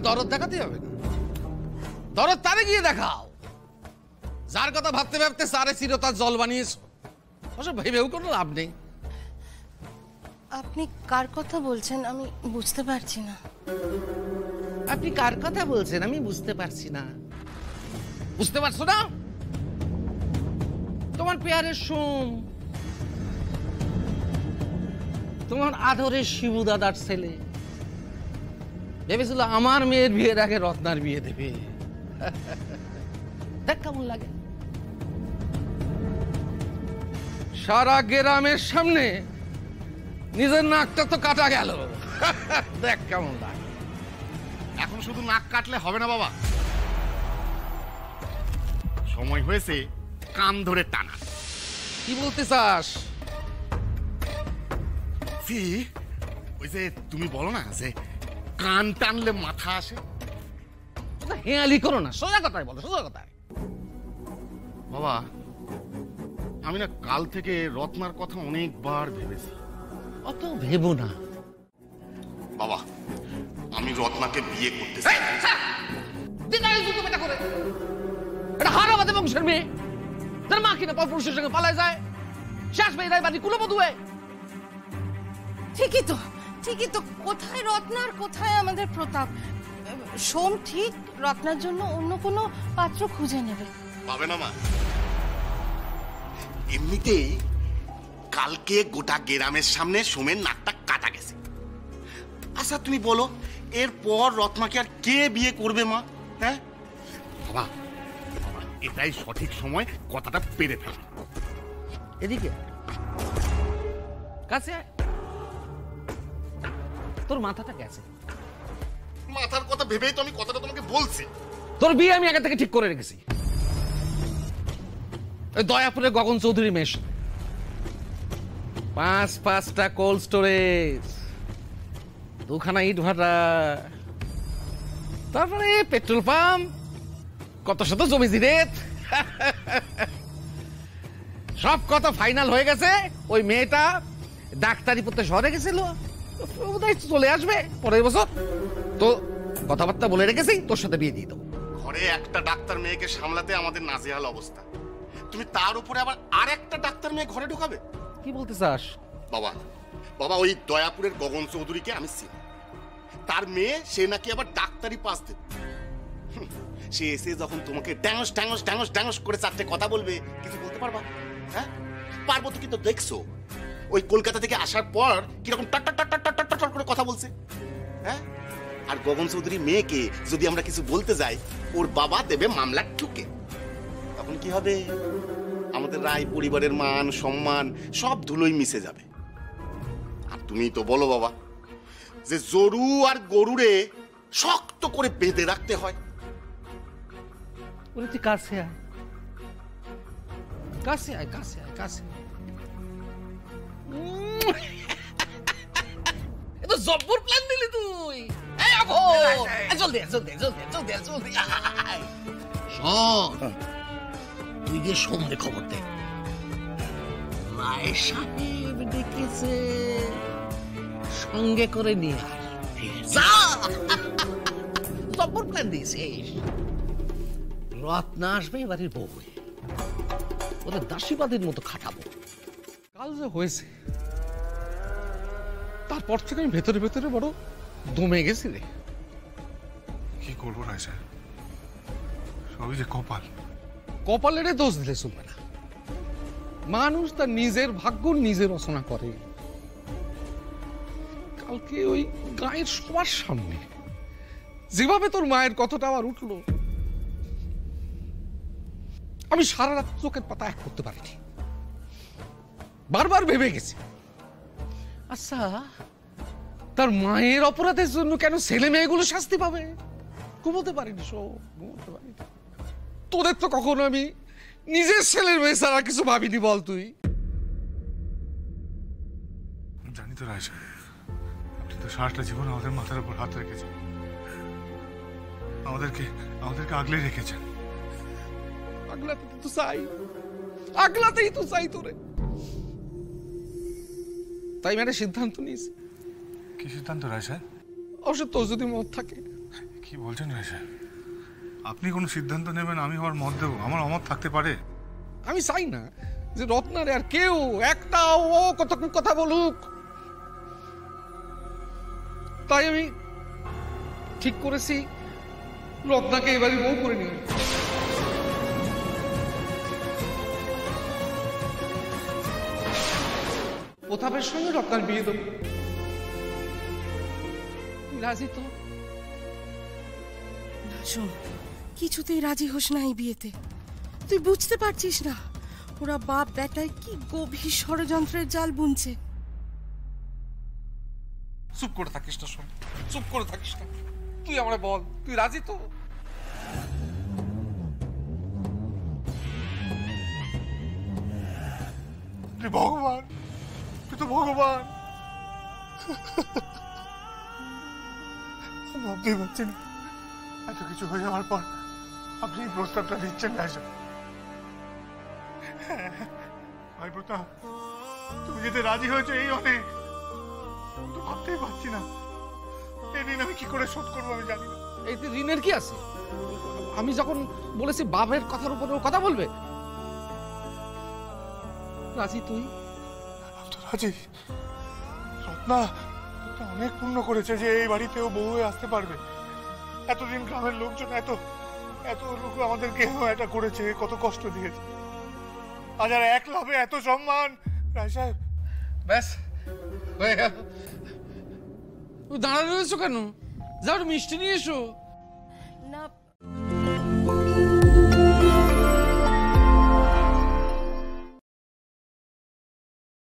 দরদ দেখাতে হবে না, দরদ তারে গিয়ে দেখাও যার কথা ভাবতে ভাবতে সারে চিরতার জল বানিয়েছো। ওসব ভেবেও কোনো লাভ নেই। আপনি কার কথা বলছেন আমি বুঝতে পারছি না। আপনি কার কথা বলছেন আমি বুঝতে পারছি না। বুঝতে পারছো না? তোমার পেয়ারের সোম, তোমার আদরের শিবু দাদার ছেলে ভেবেছিল আমার মেয়ের বিয়ের আগে রত্নার বিয়ে দেবে। দেখ কেমন লাগে। সারা গ্রামের সামনে নিজের নাকটা তো কাটা গেল। দেখ কেমন লাগে। এখন শুধু নাক কাটলে হবে না বাবা, সময় হয়েছে কান ধরে টানা। কি বলতে চাস? ওই যে তুমি বলো না যে কান টানলে মাথা আসে, হেয়ালি করো না, সোজা কথায় বলো, সোজা কথায়। বাবা আমি না কাল থেকে রত্নার কথা অনেকবার ভেবেছি। অত ভেবো না বাবা, আমি রত্নাকে বিয়ে করতে চাই। হারাবাদে বংশের মেয়ে, তার মা কিনা পরপুরুষের সঙ্গে পালায় যায়, শেষ মেয়ে রায় বাড়ি কুলবধূ হয়ে। ঠিকই তো কোথায় রত্নার কোথায় আমাদের প্রতাপ? সোম ঠিক রত্নার জন্য অন্য কোনো পাত্র খুঁজে নেবে। পাবে না মা, এমনিতেই কালকে গোটা গ্রামের সামনে সোমের নাকটা কাটা গেছে। আচ্ছা তুমি বলো এরপর রত্নাকে আর কে বিয়ে করবে মা? হ্যাঁ বাবা, এটাই সঠিক সময় কথাটা পেরে ফেলা। এদিকে কাছে আয়। তোর মাথাটা গেছে। মাথার কথা ভেবেই তো আমি কথাটা তোমাকে বলছি। তোর বিয়ে আমি আগে থেকে ঠিক করে রেখেছি। ওই দয়াপুরের গগন চৌধুরী মেশ, 5টা কোল্ড স্টোরেজ, 2খানা ইট ভাটা, তারপরে পেট্রোল পাম্প, কত শত জমি জিরেত, সব কথা ফাইনাল হয়ে গেছে। ওই মেয়েটা ডাক্তারি পড়তে শহরে গেছিল, চলে আসবে পরের বছর। তো কথাবার্তা বলে রেখেছি, তোর সাথে বিয়ে দিয়ে দেবো। ঘরে একটা ডাক্তার মেয়েকে সামলাতে আমাদের নাজেহাল অবস্থা, তুমি তার উপরে আবার আর একটা ডাক্তার মেয়ে ঘরে ঢুকাবে? কি বলতে চাস? বাবা বাবা, ওই দয়াপুরের গগন চৌধুরীকে আমি চিনি। তার মেয়ে সে নাকি আবার ডাক্তারি পাস দেবে। সে এসে যখন তোমাকে ড্যাঙস ড্যাঙস ড্যাঙস ড্যাঙস করে 4টে কথা বলবে, কিছু বলতে পারবা? হ্যাঁ পারবো তো। কিন্তু দেখছো ওই কলকাতা থেকে আসার পর কিরকম টাট টাট টাট টাট টাট টাট করে কথা বলছে। হ্যাঁ, আর গগন চৌধুরী মেয়েকে যদি আমরা কিছু বলতে যাই, ওর বাবা দেবে মামলা ঠুকে। তখন কি হবে? আমাদের রায় পরিবারের মান সম্মান সব ধুলোই মিশে যাবে। আর তুমি তো বলো বাবা যে জরু আর গরুরে শক্ত করে বেঁধে রাখতে হয়। তুই কাছে আয়, কাছে আয়, কাছে আয়, কাছে। এ তো জব্বর প্ল্যান দিলি তুই। এই আবো, জলদি জলদি জলদি জলদি জলদি। শোন, তুই গিয়ে সোমরে খবর দে, রায় সাহেব ডেকেছে, সঙ্গে করে নিয়ে যা। জব্বর প্ল্যান দিয়েছিস। রত্না আসবে এবারের বউ, ওদের দাসীবাদীর মতো খাটাবো। কাল যে হয়েছে তারপর থেকে আমি ভেতরে ভেতরে বড় দমে গেছি রে। কি করবো রায় সাহেব, সবই যে কপাল। কপালের দোষ দিলে চলবে না। মানুষ তার নিজের ভাগ্য নিজে রচনা করে। কালকে ওই গায়ের সবার সামনে যেভাবে তোর মায়ের কথাটা আবার উঠলো, আমি সারা রাত চোখের পাতা এক করতে পারিনি। বারবার ভেবে গেছি, আচ্ছা তার মায়ের অপরাধের জন্য কেন ছেলে মেয়েগুলো শাস্তি পাবে? ঘুমোতে পারিনি, ঘুমোতে পারিনি। তোদের তো কখনো আমি নিজের ছেলের মেয়ে ছাড়া কিছু ভাবিনি, বল তুই? জানি তো রায় সাহেব, আপনি তো সারাটা জীবন আমাদের মাথার উপর হাত রেখেছেন, আমাদেরকে আগলে রেখেছেন। আগলাতে তো চাই, আগলাতেই তো চাই তোরে। তাই মানে সিদ্ধান্ত নিয়েছি। কি সিদ্ধান্ত রায় সাহেব? অবশ্য তোর যদি মত থাকে কি বলছেন রায় সাহেব? আপনি কোনো সিদ্ধান্ত নেবেন, আমি আমার মত দেবো? আমার অমত থাকতে পারে? আমি চাই না যে রত্নারে আর কেউ একটাও ও কতক্ষণ কথা বলুক। তাই আমি ঠিক করেছি রত্নাকে এবারে বউ করে নিয়ে আসবো। প্রতাপের সঙ্গে রত্নার বিয়ে দেবো। রাজি তো? শোন, কিছুতেই রাজি হোস না এই বিয়েতে। তুই বুঝতে পারছিস না ওরা বাপ বেটায় কি গভীর ষড়যন্ত্রের জাল বুনছে। চুপ করে থাকিস না শোন, চুপ করে থাকিস না। তুই আমারে বল, তুই রাজি তো? তুই ভগবান, তুই তো ভগবান। ভাবতেই পারছি না এত কিছু হয়ে যাওয়ার পর আপনি এই প্রস্তাবটা দিচ্ছেন রায় সাহেব। ভাই প্রতাপ, তুমি যেতে রাজি হয়েছো এই অনেক। তো ভাবতেই পারছি না এই ঋণ আমি কি করে শোধ করবো আমি জানি না। এতে ঋণের কি আছে? আমি যখন বলেছি বাপের কথার উপরে ও কথা বলবে। রাজি তুই? আমি তো রাজি। রত্না অনেক পূর্ণ করেছে যে এই বাড়িতেও বউ হয়ে আসতে পারবে। এতদিন গ্রামের লোকজন এত এত লোক আমাদেরকে এটা করেছে, কত কষ্ট দিয়েছে। আজ আর এক লাভে এত সম্মান। রায় সাহেব, ব্যাস হয়ে গেল। দাঁড়ানো রয়েছো কেন? যাও মিষ্টি নিয়ে এসো। না